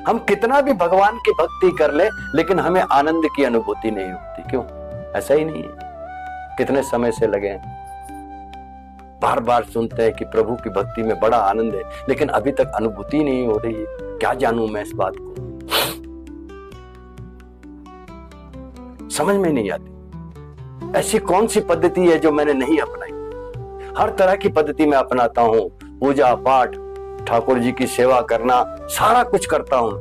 हम कितना भी भगवान की भक्ति कर ले, लेकिन हमें आनंद की अनुभूति नहीं होती। क्यों? ऐसा ही नहीं है। कितने समय से लगे हैं, बार बार सुनते हैं कि प्रभु की भक्ति में बड़ा आनंद है, लेकिन अभी तक अनुभूति नहीं हो रही है। क्या जानूं मैं इस बात को, समझ में नहीं आती। ऐसी कौन सी पद्धति है जो मैंने नहीं अपनाई? हर तरह की पद्धति मैं अपनाता हूं, पूजा पाठ, ठाकुर जी की सेवा करना, सारा कुछ करता हूं।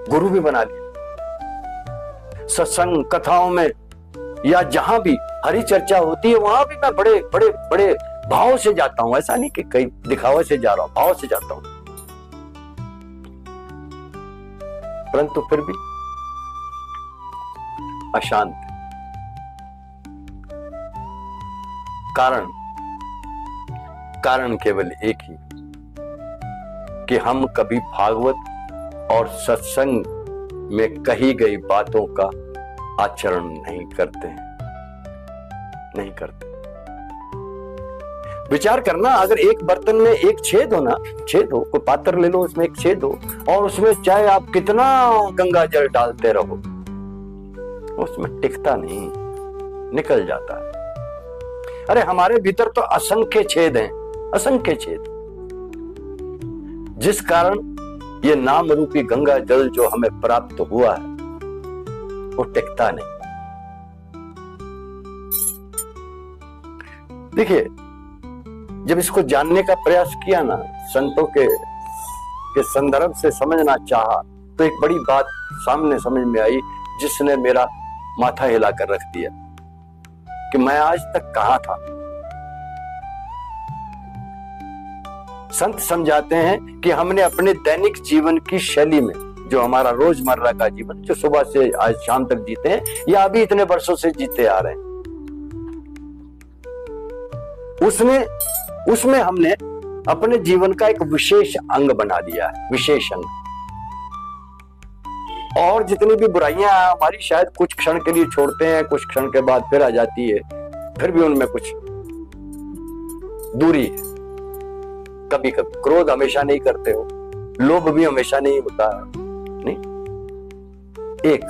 गुरु भी बना लिया। सत्संग कथाओं में या जहां भी हरि चर्चा होती है, वहां भी मैं बड़े बड़े बड़े भाव से जाता हूं। ऐसा नहीं कि कई दिखावे से जा रहा हूं, भाव से जाता हूं। परंतु फिर भी अशांत। कारण केवल एक ही, कि हम कभी भागवत और सत्संग में कही गई बातों का आचरण नहीं करते हैं। नहीं करते। विचार करना, अगर एक बर्तन में एक छेद हो ना, छेद हो, कोई पात्र ले लो, उसमें एक छेद हो, और उसमें चाहे आप कितना गंगा जल डालते रहो, उसमें टिकता नहीं, निकल जाता है। अरे हमारे भीतर तो असंख्य छेद हैं, असंख्य छेद, जिस कारण ये नाम रूपी गंगा जल जो हमें प्राप्त हुआ है वो टिकता नहीं। देखिए, जब इसको जानने का प्रयास किया ना, संतों के संदर्भ से समझना चाहा, तो एक बड़ी बात सामने समझ में आई, जिसने मेरा माथा हिला कर रख दिया कि मैं आज तक कहां था। संत समझाते हैं कि हमने अपने दैनिक जीवन की शैली में, जो हमारा रोजमर्रा का जीवन, जो सुबह से आज शाम तक जीते हैं या अभी इतने वर्षों से जीते आ रहे हैं, उसमें हमने अपने जीवन का एक विशेष अंग बना लिया है, विशेष अंग। और जितनी भी बुराइयां हमारी शायद कुछ क्षण के लिए छोड़ते हैं, कुछ क्षण के बाद फिर आ जाती है, फिर भी उनमें कुछ दूरी है। कभी कभी क्रोध हमेशा नहीं करते हो, लोभ भी हमेशा नहीं होता है, नहीं। एक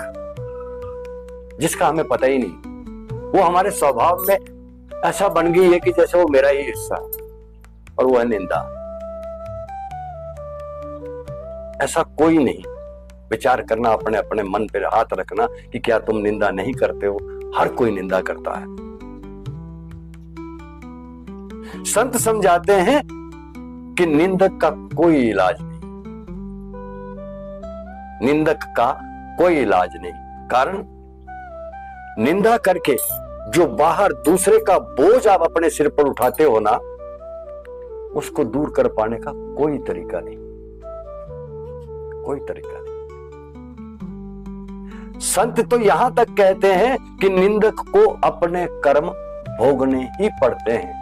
जिसका हमें पता ही नहीं, वो हमारे स्वभाव में ऐसा बन गई है कि जैसे वो मेरा ही हिस्सा, और वो है निंदा। ऐसा कोई नहीं। विचार करना, अपने अपने मन पर हाथ रखना कि क्या तुम निंदा नहीं करते हो? हर कोई निंदा करता है। संत समझाते हैं कि निंदक का कोई इलाज नहीं, निंदक का कोई इलाज नहीं। कारण, निंदा करके जो बाहर दूसरे का बोझ आप अपने सिर पर उठाते हो ना, उसको दूर कर पाने का कोई तरीका नहीं, कोई तरीका नहीं। संत तो यहां तक कहते हैं कि निंदक को अपने कर्म भोगने ही पड़ते हैं।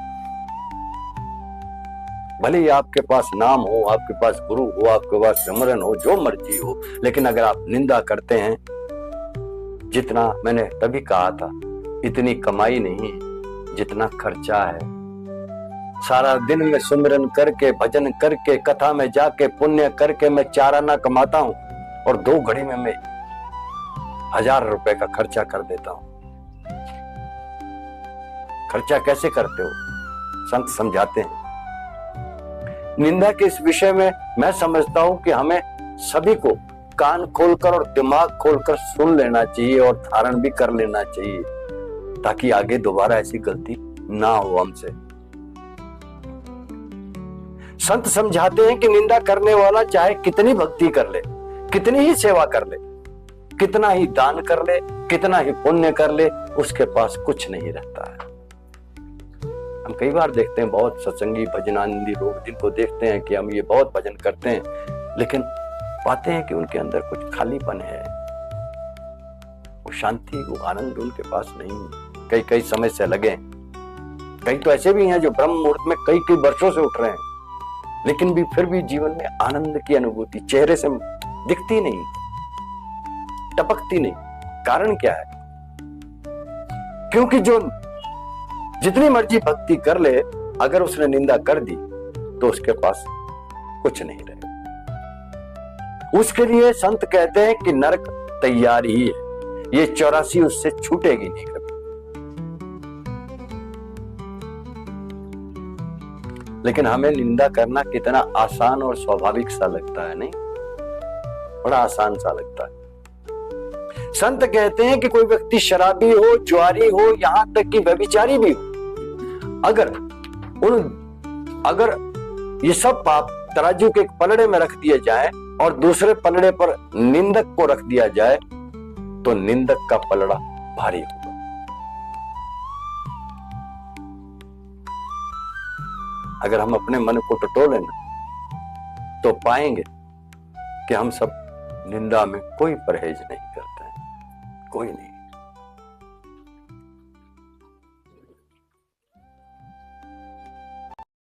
भले ही आपके पास नाम हो, आपके पास गुरु हो, आपके पास सिमरन हो, जो मर्जी हो, लेकिन अगर आप निंदा करते हैं, जितना मैंने तभी कहा था, इतनी कमाई नहीं जितना खर्चा है। सारा दिन में सिमरन करके, भजन करके, कथा में जाके, पुण्य करके मैं 4 आना कमाता हूं, और 2 घड़ी में मैं 1000 रुपए का खर्चा कर देता हूं। खर्चा कैसे करते हो? संत समझाते हैं। निंदा के इस विषय में मैं समझता हूं कि हमें सभी को कान खोलकर और दिमाग खोलकर सुन लेना चाहिए और धारण भी कर लेना चाहिए, ताकि आगे दोबारा ऐसी गलती ना हो हमसे। संत समझाते हैं कि निंदा करने वाला चाहे कितनी भक्ति कर ले, कितनी ही सेवा कर ले, कितना ही दान कर ले, कितना ही पुण्य कर ले, उसके पास कुछ नहीं रहता है। हम कई बार देखते हैं बहुत सत्संगी भजनानंदी लोग, जिनको देखते हैं कि हम ये बहुत भजन करते हैं, लेकिन पाते हैं कि उनके अंदर कुछ खालीपन है, वो शांति, वो आनंद उनके पास नहीं। कई कई समय से लगे। कई तो ऐसे भी हैं जो ब्रह्म मुहूर्त में कई कई वर्षों से उठ रहे हैं, लेकिन भी फिर भी जीवन में आनंद की अनुभूति चेहरे से दिखती नहीं, टपकती नहीं। कारण क्या है? क्योंकि जो जितनी मर्जी भक्ति कर ले, अगर उसने निंदा कर दी तो उसके पास कुछ नहीं रहेगा। उसके लिए संत कहते हैं कि नरक तैयार ही है, ये 84 उससे छूटेगी नहीं कभी। लेकिन हमें निंदा करना कितना आसान और स्वाभाविक सा लगता है, नहीं? बड़ा आसान सा लगता है। संत कहते हैं कि कोई व्यक्ति शराबी हो, जुआरी हो, यहां तक कि व्यभिचारी भी हो, अगर ये सब पाप तराजू के एक पलड़े में रख दिए जाए और दूसरे पलड़े पर निंदक को रख दिया जाए तो निंदक का पलड़ा भारी होगा। अगर हम अपने मन को टटोलें ना तो पाएंगे कि हम सब निंदा में कोई परहेज नहीं करते हैं, कोई नहीं।